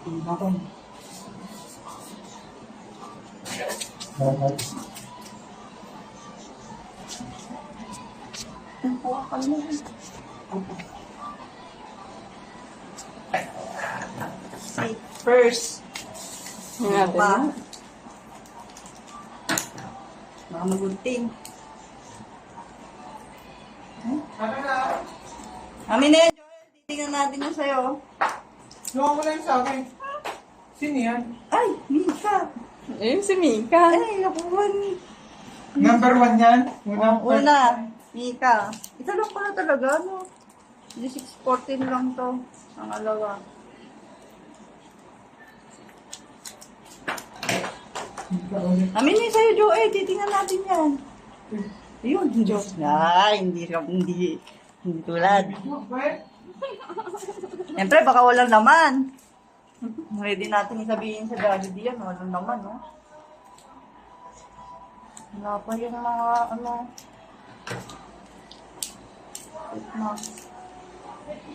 Bakon. Say first. Nga Pa. din. Mga magunting. Amin na yan, Joel. Titingnan natin yung sa'yo. Luha mo lang sa akin. Sino yan? Ay, Mika. Ayun si Mika. Ay, nakuha ni. Number 1 yan? Una, Mika. Ito lang pala talaga, no? 614 lang to. Ang alawa. Amin na yung sa'yo, Joel. Titingnan natin yan. Ayun, Diyos. Ay, hindi tulad. Siyempre, baka walang laman. Ready natin isabihin sa Daddy yan. Walang laman, no? Wala pa yung mga,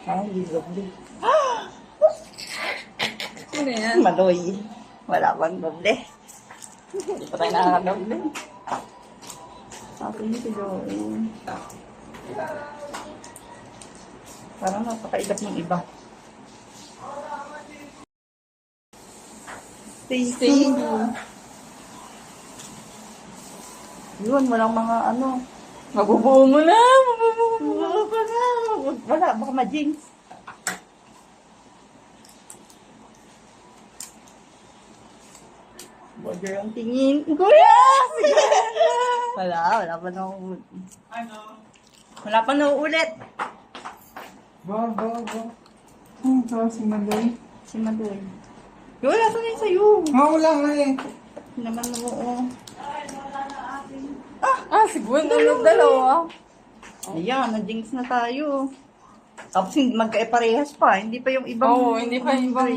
ay, lovely. Sino yan? Maloy. Wala bang doble. Hindi pa tayo nakakadoble. Sabi niyo si Joey. Parang napakailap ng iba. Stacy. Yun, walang mga Mabubuo mo na. Wala, baka ma-jinx. Border ang tingin. Kuya! Wala pa na uulit. Ano? Wala pa na uulit. Go. Ito, si Madoy. Si Madoy. Wala sa na sa'yo. Wala nga eh. Hindi naman oo. Si Gwen. Ano dalawa? Ayan, na-jinx na tayo. Tapos hindi magkaiparehas pa. Hindi pa yung ibang... Oo, hindi pa yung ibang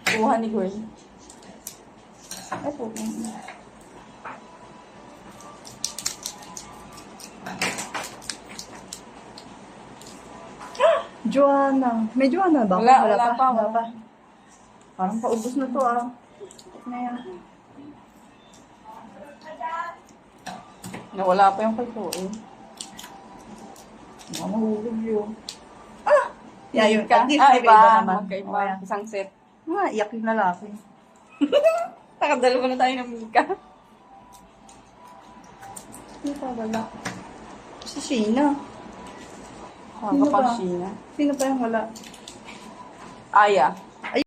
kuha ni Gwen. Ay, po. Joanna. May Joanna ba? Wala pa. Parang paubos na to na yan. Nawala pa yung kay Joey. Mahulog yun. Yeah, yun. Ka? At least may Iba. iba naman. Magkaiba. Oh, yan. Isang set. Iyak yung lalaki. Nakadalawa na tayo ng Mika. Sino pa wala? Si Sheena. Sino Kapag ba? Sheena. Sino pa yung wala? Aya.